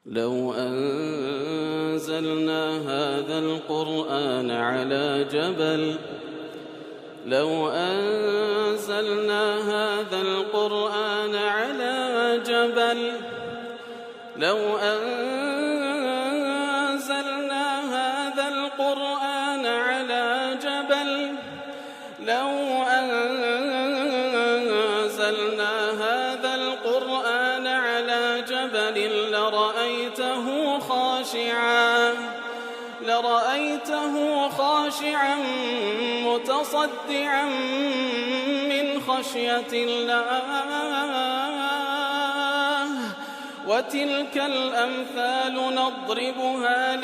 لو أنزلنا هذا القرآن على جبل لو أنزلنا هذا القرآن على جبل لو أنزلنا هذا القرآن على جبل لو أنزلنا هذا القرآن على جبل لرأيته خاشعا متصدعا من خشية الله وتلك الأمثال نضربها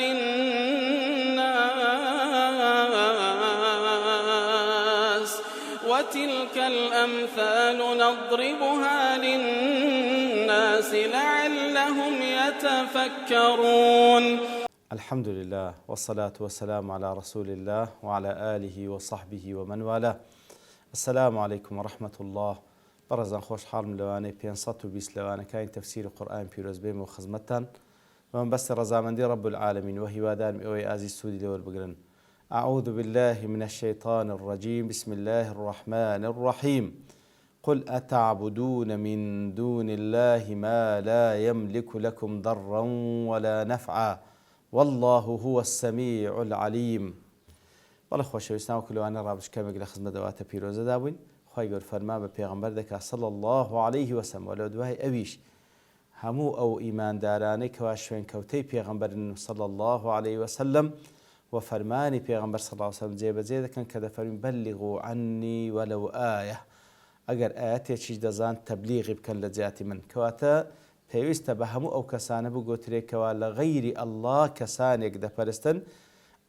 للناس لعلهم يتفكرون. الحمد لله والصلاة والسلام على رسول الله وعلى آله وصحبه ومن والاه. السلام عليكم ورحمة الله. برزان خوش حال من لواني 520 لواني كاين تفسير القرآن بيروز بيم وخزمتان ومن بس رزامندي رب العالمين وهي وادان مئوي آزي السودي لول بقرن. أعوذ بالله من الشيطان الرجيم. بسم الله الرحمن الرحيم. قل أتعبدون من دون الله ما لا يملك لكم ضرا ولا نفعا والله هو السميع العليم. والله خوشویستان و کلوانه رابش کمی خدمت دوات پیروزه دابوین خواهی گور فرما به پیغمبر دکا صلی الله علیه و سلم ولو دوای اویش همو او ایمان دارانه کواشوین کوتی پیغمبر صلی الله علیه و سلم و فرمانی پیغمبر صلی الله علیه و سلم جیب زیده کن کده فرمین بلغوا عنی ولو آیه اگر آیتی چیز دزان تبلیغی بکن لجاتی من کواتا پێویستە بە هەموو ئەو کەسانە بگوترێکەوە لە غەیری ئەڵڵا کەسانێک دەپەرستن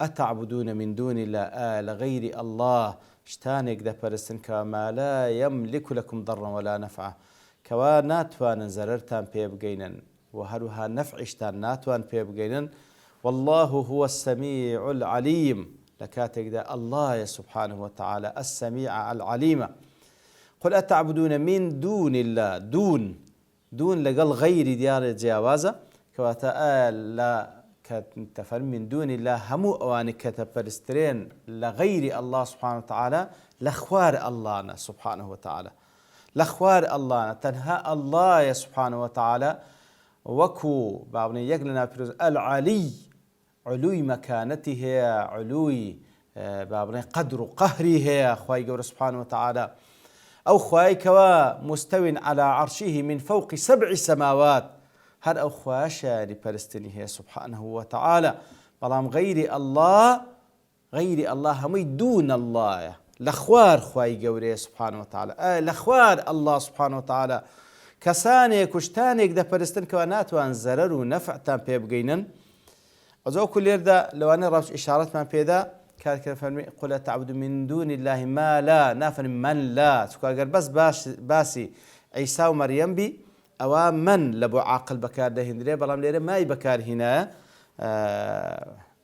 ئەتەعبودونە من دون الله لە غەیری ئەڵڵا شتانێک دەپەرستن کە ما لا يملك لكم ضرا ولا نفعا کەوا ناتوانن زەرەرتان پێ بگەینن و هەروها نەفعیشتان ناتوان پێ بگەینن والله هو السميع العليم لە کاتێکدا ئەڵڵایە سبحانه وتعالى السميع العليم. قل أتعبدون من دون الله دون لقل غير ديار جوازة كواتا لا كتفر من دون الله همو اواني كتبرسترين لغير الله سبحانه وتعالى لخوار الله سبحانه وتعالى لخوار الله تنهى الله سبحانه وتعالى وكو بابني يقلنا العلي علوي مكانته علوي بابني قدر قهره خواهي سبحانه وتعالى أو خواهي كوا مستوٍ على عرشه من فوق 7 سماوات هر أو خواشا لبرستني هي سبحانه وتعالى بلام غير الله همي دون الله لخوار خواهي قوري سبحانه وتعالى لخوار الله سبحانه وتعالى كساني كشتانيك دا برستن كوا ناتوان زرر ونفعتان بيبقينن أزو كل يردا لو أنا رابش إشارات من بيدا كذا فرمي قل تعبد من دون الله ما لا نافن من لا تقول بس باسي عيسى ومريم بي أو من لبو عاقل بكار ده هندري بلام ليرة ما يبكار هنا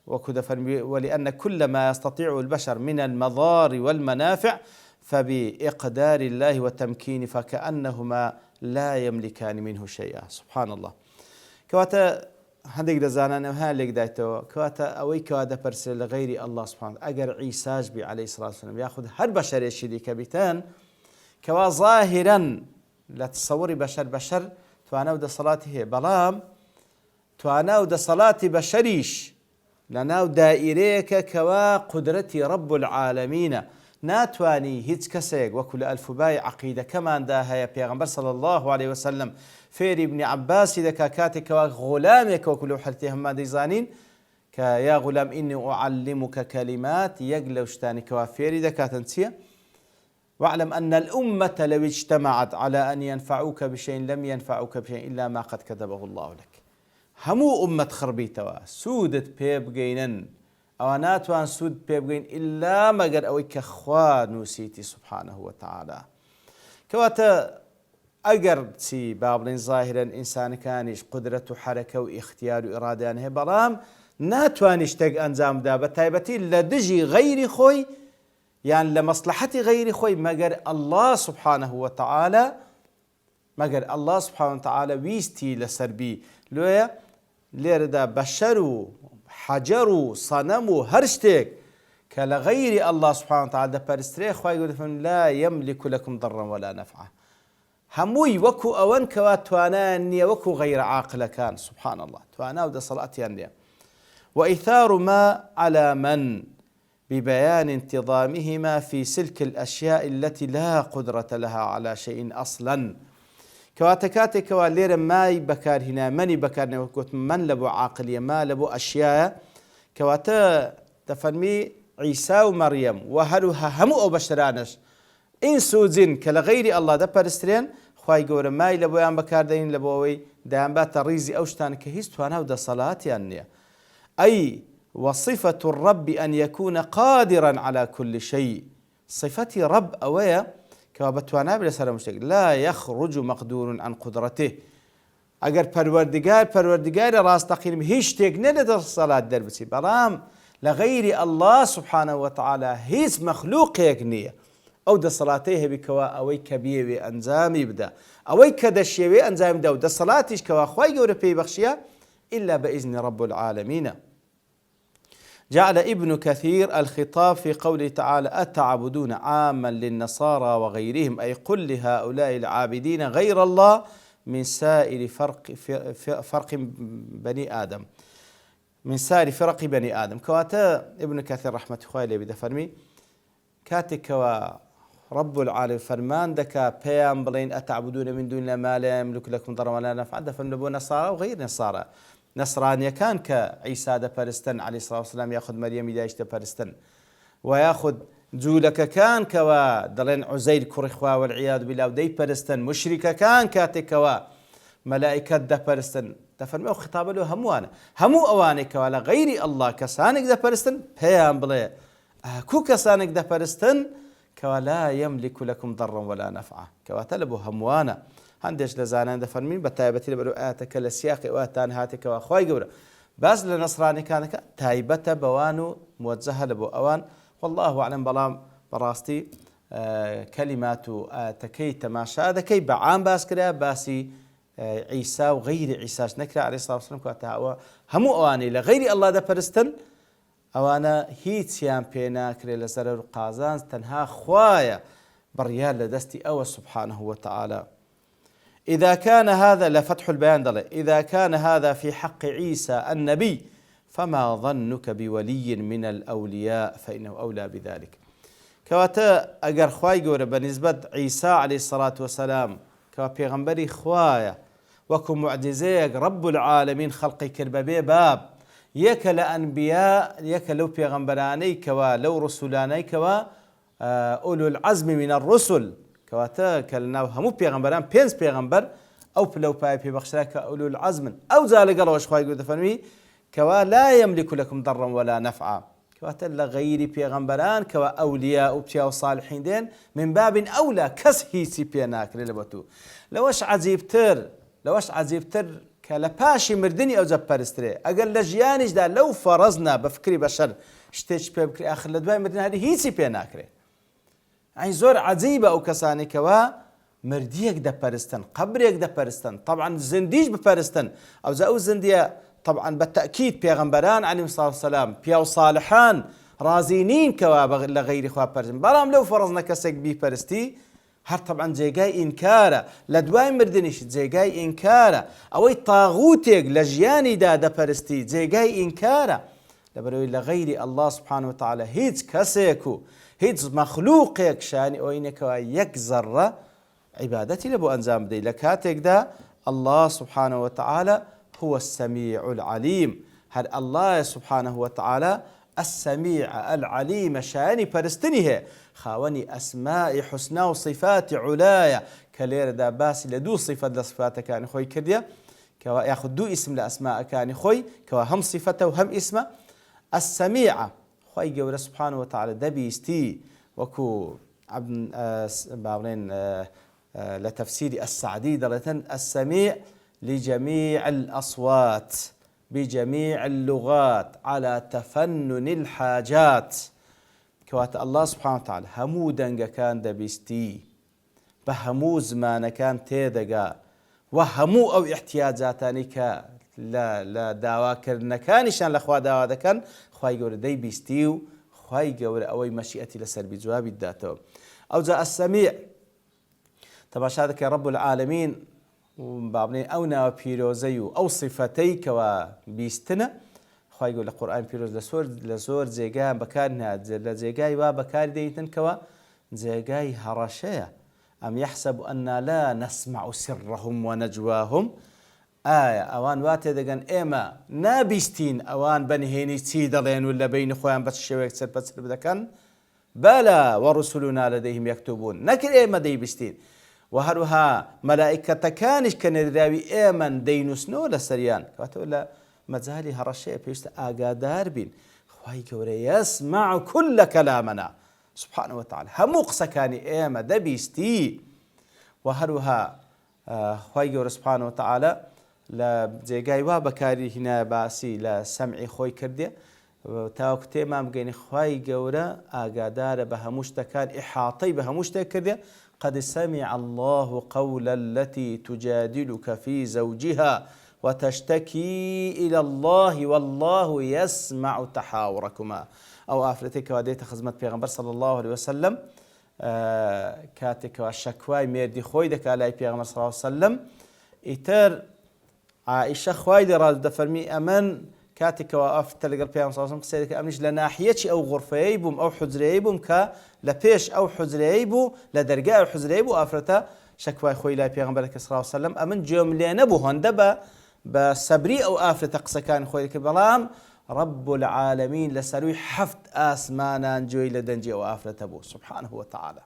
وكذا فرمي ولأن كل ما يستطيع البشر من المضار والمنافع فبإقدار الله وتمكينه فكأنهما لا يملكان منه شيئا سبحان الله. كواتا هەندێک دەزانن ئەم هەر لێک دایتەوە کەواتە ئەوەی کەوا دەپەرسێت لە غەیری ئەڵڵا سوبحانه ئەگەر عیساش بی عەلەیهی سڵات وسەلام یاخود هەر بەشەرێکی دیکە بیتن کەوا ظاهرەن لە تەسەووری بەشەر توانە و دەسەڵاتی هەیە بەڵام توانە و دەسەڵاتی بەشەریش لەناو دائیرەیەکە کەوا قودرەتی رب العالەمینە ناتوانی هیچ کەسێک وەکو لە ئەلفوبای عەقیدەکەماندا هەیە پێغەمبەر صلی الله عليه وسلم فێری ابن عباسی دەکا کاتێکەوە غولامێک وەکو لەو حەدیثە هەممان دەیزانین کە یا غولام ئینی ئوعەللیموکە کەلیمات یەک لەو شتانی کەوا فێری دەکاتن چییە؟ واعلم أن الأمة لو اجتمعت على أن ينفعوك بشيء لم ينفعوك بشيء إلا ما قد كتبه الله لك. همو أمة خربيتوا سودت بيبقينن أو ناتوان سود بيبقين إلا مگر أوي كخوا نوسيتي سبحانه وتعالى. كواتا أجر سي بابلين ظاهرا إنسان كانش قدرة حركة واختيار وإرادة هي برام ناتوان يشتق أنزام دابة تايبتي لدجي غير خوي يعني لمصلحتي غير خوي مگر الله سبحانه وتعالى ويستي لسربي لويا لێرەدا بەشەر و حەجەر و سەنەم و هەر شتێک کە لە غەیری ئەڵڵا سوبحانەهو وتەعالا دەپەرسترێ خوای گەورە دەفەرمێ لا یەملیکو لەکم ضەرڕەن وەلا نەفعا هەمووی وەکو ئەوەن کەوا توانایان نییە وەکو غەیرە عاقلەکان سوبحان الله توانا و دەسەڵاتیان نییە وإيثار ما على من ببيان انتظامهما في سلك الأشياء التي لا قدرة لها على شيء أصلا كواتا كاتێکەوە لێرە مای بەکارهێنا منی بەکارهێنا وەکوت من لە بۆ عاقلیە ما لە بۆ ئەشیایە کەواتە دەفەرمی عیسا و مەریەم و هەروها هەموو ئەو بەشەرانش ئینس و جین کە لە غەیری ئەڵڵا دەپەرسترێن خوای گەورە مای لە بۆیان بەکاردەین لە بۆ ئەوەی دەیانباتە ڕیزی ئەو شتان کە هیچ توانە و دەسەڵاتیان نییە أي وصفة الرب أن يكون قادرا على كل شيء صفة رب أويا كما بتوانا بلسر مشتق لا يخرج مقدور عن قدرته أجر پروردگار راستقيم هيش تقنية الصلاة دربسي برام لغير الله سبحانه وتعالى هيس مخلوق يقنية أو دا صلاته بكوا أوي كبير أنزامي بدا أوي كدشيوي أنزامي بدا ودا صلاتيش كوا خواي قوري بي بخشيا إلا بإذن رب العالمين جعل ابن كثير الخطاب في قوله تعالى أتعبدون عاما للنصارى وغيرهم أي قل لهؤلاء العابدين غير الله من سائر فرق بني آدم من سائر فرق بني آدم كواتا ابن كثير رحمة الله بدا فرمي كاتك رب العالمين فرمان دكا بيام بلين أتعبدون من دون الله ما لا يملك لكم ضرا ولا نفعا دفن نصارى وغير نصارى نصرانية كان كعيسى دبرستن عليه الصلاة والسلام ياخذ مريم يدايش دبرستن وياخذ جولك كان كوا دلين عزير كرخوا والعياذ بالله ودي برستن مشركة كان كاتكوا ملائكة دبرستن دفن خطاب له همو أواني كوا لغير الله كسانك دبرستن بيان بلي كو كسانك دبرستن كوا لا يملك لكم ضرا ولا نفعا كوا تلبو هموانا هندش لزانان دفرمين بتايبتي لبرو آتك لسياق واتان هاتك واخواي قورا بس لنصراني كانك تايبته بوانو موجهة لبو أوان والله أعلم بلام براستي كلمات آتكيت ما شاء كي بعام باسكرا باسي عيسى وغير عيسى نكرا عليه الصلاة والسلام كواتا همو أواني لغير الله دفرستن أوانا هيتيان بينا كري لزرر قازان تنها خوايا بريال لدستي أو سبحانه وتعالى إذا كان هذا لفتح البيان دلي إذا كان هذا في حق عيسى النبي فما ظنك بولي من الأولياء فإنه أولى بذلك كواتا أجر خواي جورا بنسبة عيسى عليه الصلاة والسلام كوا بيغمبري خوايا وكو معجزيك رب العالمين خلقي كرببي باب يك لأنبياء يك لو بيغمبراني كوا لو رسولاني كوا أولو العزم من الرسل كواتا كلنا همو بيغمبران بينس بيغمبر أو بلو باي ببخشراك أولو العزم أو ذلك روش خواي قد فنوي كوا لا يملك لكم ضرا ولا نفعا كواتا لغير بيغمبران كوا أولياء وبتيا وصالحين دين من باب أولى كس هيسي بيناك للبتو لوش عزيبتر كلباشي مردني أو زبرستري أقل لجيانيش دا لو فرزنا بفكري بشر شتيش بفكري آخر لدواي مردني هذه هيسي بيناكري أي زور عجيبة أو كساني كوا مرديك دبرستن قبريك دبرستن طبعا زنديج ببرستن أو زاو زندية طبعا بالتأكيد بيغمبران عليهم الصلاة والسلام بيو صالحان رازينين كوا لغير إخوة برستن برام لو فرضنا كسك بيه برستي هر طبعا جيجاي إنكارا لدواي مردنيش جيجاي إنكارا أوي طاغوتيك لجياني دا دبرستي جيجاي إنكارا لبروي لغير الله سبحانه وتعالى هيج كسيكو هيج مخلوقك شاني وينك يك ذرة عبادتي لبو أنزام دي لكاتك دا الله سبحانه وتعالى هو السميع العليم هل الله سبحانه وتعالى السميع العليم شاني برستنيه خاوني أسماء حسنى وصفات علايا كلير دا باسي لدو صفة لصفات كان خوي كرديا كوا ياخذ دو اسم لأسماء كان خوي كوا هم صفته وهم اسمه السميعة خوي جورا سبحانه وتعالى دبيستي وكو ابن بابلين لتفسير السعدي دلتن السميع لجميع الأصوات بجميع اللغات على تفنن الحاجات كوات الله سبحانه وتعالى همو دنگا كان دبيستي بهمو زمان كان تيدقا وهمو أو احتياجاتاني لە داواکردنەکانیشان لەخوا داوا دەکەن خوای گەورە دەیبیستی و خوای گەورە ئەوەی مەشیئەتی لەسەر جوابی داتەوە. ئەوجا ئەسەمیع تەماشا دەکەی ڕەب العالەمین با بڵێن ئەو ناوە پیرۆزەی و ئەو سیفەتەی کەوا بیستنە خوای گەورە لە قورئانی پیرۆز لە زۆر جێگایان بەکارهێنات. لە جێگای وا بەکار دەیتن کەوە جێگای هەڕەشەیە. ئەم یەحسەب ئەننا لا نەسمع سرهم وەنەجواهم، ئایا ئەوان وا تێدەگەن ئێمە نابیستین ئەوان بەنهێنی چی دەڵێن و لە بینی خۆیان بە شێوەیەک چرپەچرپ دەکەن؟ بەلا وەڕوسولونا لەدەیهم یەکتوبون، نەکرد ئێمە دەیبیستین و هەروەها مەلائیکەتەکانیش کە نێردراوی ئێمەن دەینووسنەوە لەسەریان. کەواتەوە لە مەجالی هەڕەشەیە پێویستە ئاگادار بین. خوای گەورە یەسمع كل كلامنا سبحانه وتعالى، هەموو قسەکانی ئێمە دەبیستی. و هەروەها خوای گەورە سبحانه وتعالى لە جێگای وا بەکاری هێنا باسی لە سەمعی خۆی کردێ تاوەکو تێمان بگەینی خوای گەورە ئاگادارە بە هەموو شتەکان، ئیحاطەی بە هەموو شتێک کردێ. قد سمع الله قول التي تجادلك في زوجها وتشتكي إلى الله والله يسمع تحاوركما. أو ئافرەتێک کەوا دێتە خزمەت پێغەمبەر صلى الله عليه وسلم کاتێکەوە شەکوای مێردی خۆی دەکا لای پێغەمبەر صلى الله عليه وسلم، ئیتر عائشە خوای لێ ڕازی دەفەرمی ئەمن کاتێکەوە ئافرەتە لەگەڵ پێغەمبەر صلى الله عليه وسلم قسەی دەکا ئەمنیش لە ناحیەکی ئەو غورفەیەی بووم، ئەو حوجرەیەی بووم کە لە پێش ئەو حوجرەیەی بوو، لە دەرگای ئەو حوجرەیەی بوو ئافرەتە شەکوای خۆی لای پێغەمبەر صلى الله عليه وسلم. ئەمن گوێم لێ نەبوو هەندە بە سەبری ئەو ئافرەتە قسەکانی خۆی دەکرد، بەڵام رب العالمين لسروي حفت آسمانا جوي لدنجي وآفرة أبو سبحانه وتعالى.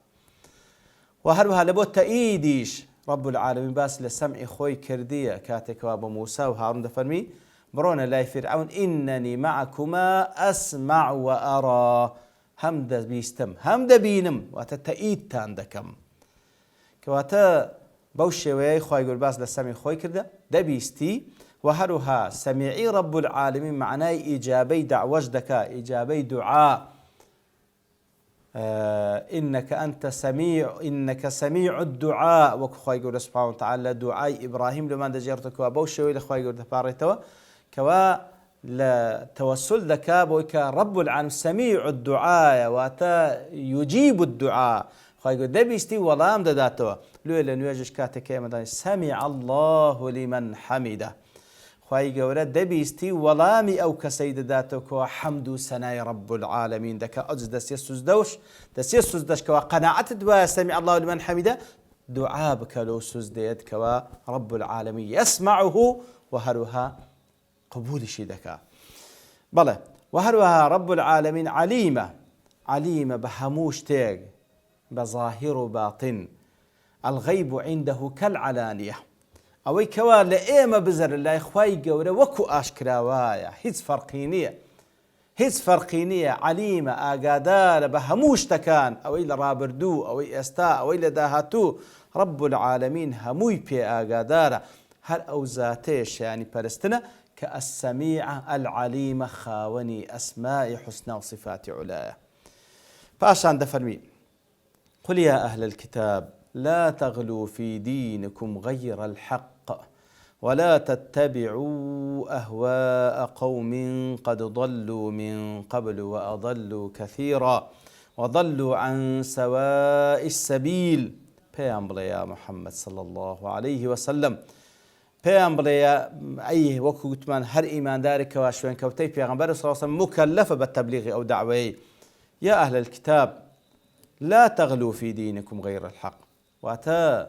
وهروها لبو تأييديش رب العالمين باس لسمع خوي كردية كاتك وابو موسى وهارون دفرمي برونا لاي فرعون إنني معكما أسمع وأرى، هم دا بيستم هم دا بينم واتا تأييد تاندكم كواتا بوشي وي خوي يقول باس لسمع خوي كردية دا بيستي. وهروها سميعي رب العالمين معناه إجابي دعوة دكا، إجابي دعاء. إنك أنت سميع، إنك سميع الدعاء. وكخوي يقول سبحانه وتعالى دعاء إبراهيم لما دجرتك وابوشوي لخوي يقول تباريتوا كوا لا توسل دكا بويك رب العالمين سميع الدعاء واتا يجيب الدعاء. خوي يقول دبيستي ولام دداتوا لولا نواجش كاتك يا سمع الله لمن حمده. خوای گەورە دەبیستی وەڵامی ئەو کەسەی دەداتەوە کەوا حەمد و سەنای رب العالمین دەکا. ئەوج دەستێ سوزدەش کەوا قەناعەتت وایە سەمیع الله لمن حەمیدە، دوعا بکە لەو سوزدەیەت کەوا رب العالمین یەسمعه و هەروەها قبولیشی دەکا. بەڵێ و هەروەها رب العالمین عەلیمە بە هەموو شتێک بە ظاهر و باطن. الغیب عنده كالعلانیة، ئەوەی کەوا لە ئێمە بزەر لای خوای گەورە وەکو ئاشکراوایە، هیچ فەرقی نییە. عەلیمە ئاگادارە بە هەموو شتەکان، ئەوەی لە ڕابردوو، ئەوەی ئێستا، ئەوەی لە داهاتوو. رب العالمین هەمووی پێ ئاگادارە. هەر ئەو زاتەیە شیانی پەرستنە کە ئەسەمیعە العەلیمە خاوەنی ئەسمائی حوسنا و صفاتی عولایە. پاشان دەفەرمی قل يا أهل الكتاب لا تغلوا في دينكم غير الحق ولا تتبعوا أهواء قوم قد ضلوا من قبل وأضلوا كثيرا وضلوا عن سواء السبيل. پیام بڵێ یا محەممەد صلى الله عليه وسلم، پیام بڵێ ئەی وەکو گوتمان هەر ئیماندارێکەوە شوێن کەوتەی پێغەمبەر صلی الله عليه وسلم مکەلەفە بە تەبلیغی ئەو دعوەیەی. يا أهل الكتاب لا تغلوا في دينكم غير الحق، واتە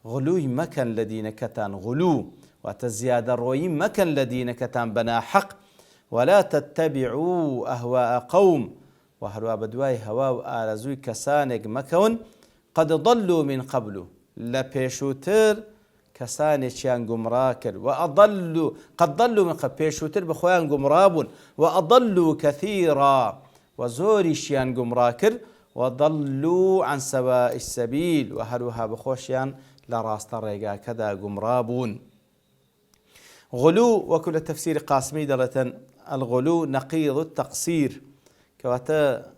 غلووی مەکەن لە دینەکەتان، غلوو واتە زیادە ڕۆیی مەکەن لە دینەکەتان بەناحەق. ولا تتبعوا أهواء قوم، و هەروە بە دوای هەوا و ئارەزووی کەسانێک مەکەون قد ضلوا من قبل، لە پێشووتر کەسانێکیان گومڕا کرد. قد ضلوا من قبل، پێشووتر بەخۆیان گومڕا بوون. وأضلوا كثيرا، و زۆریشیان گومڕا کرد. وضلوا عن سواء السبيل، وهروها بخوشيان لراست الرقا كذا قمرابون. غلو وكل تفسير قاسمي دلة الغلو نقيض التقصير، كواتا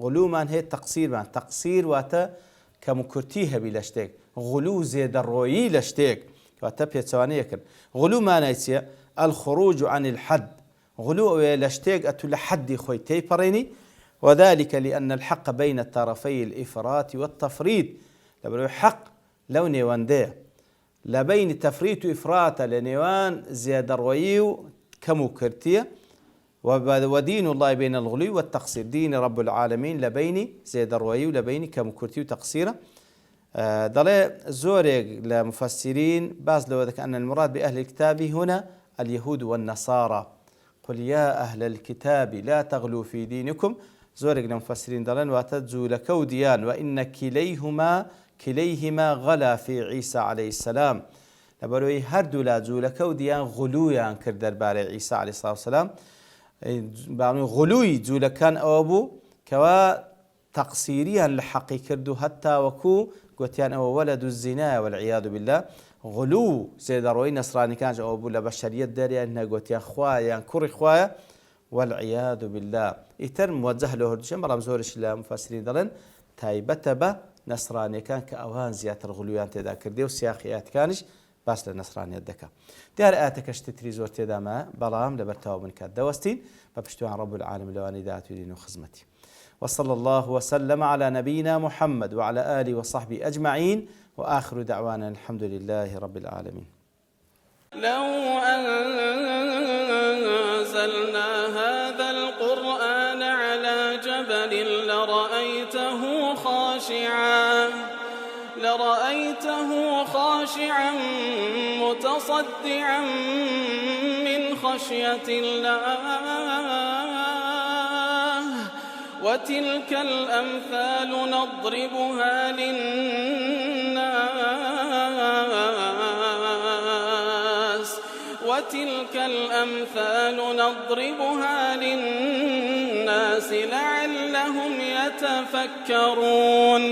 غلو من هي التقصير، من تقصير واتا كمكرتيها بلاشتيك، غلو زيد الروي لاشتيك فتبيتوانيك غلو ما نيسيا الخروج عن الحد غلو لشتيق أتو لحد خويتي بريني وذلك لأن الحق بين الطرفي الإفراط والتفريط لبرو حق لو نيوان ده لبين تفريط وإفراط لنيوان زيادة رويو كمو كرتية ودين الله بين الغلو والتقصير دين رب العالمين لبين زيادة رويو لبين كمو كرتية وتقصيرة ضل زورق لمفسرين باز لو ذلك أن المراد بأهل الكتاب هنا اليهود والنصارى قل يا أهل الكتاب لا تغلوا في دينكم زورق لمفسرين ضلن واتجو لكوديان وإن كليهما غلا في عيسى عليه السلام لبروي هردو لا جو لكوديان غلويان كردر باري عيسى عليه الصلاة والسلام غلوي جو لكان أبو كوا تقصيريا لحقي كردو حتى وكو قوتيان أو ولد الزنا والعياذ بالله غلو زيد روي نصراني كان أبو لبشرية داري أنها قوتيان خوايا كوري خوايا والعياذ بالله إتر موجه له هردوشان برام زورش الله مفسرين دلن تايبتبه نصراني كان كأوان زيادة الغلويان تدا كردي وسياخيات كانش باس للنصراني الدكا ديار آتكش تتري زور تدا ما برام لبرتاو من كاد دوستين ببشتوان رب العالم لواني دات ودين وخزمتي وصلى الله وسلم على نبينا محمد وعلى آله وصحبه أجمعين وآخر دعوانا الحمد لله رب العالمين. لو أنزلنا هذا القرآن على جبل لرأيته خاشعا متصدعا من خشية الله وتلك الأمثال نضربها للناس لعلهم يتفكرون.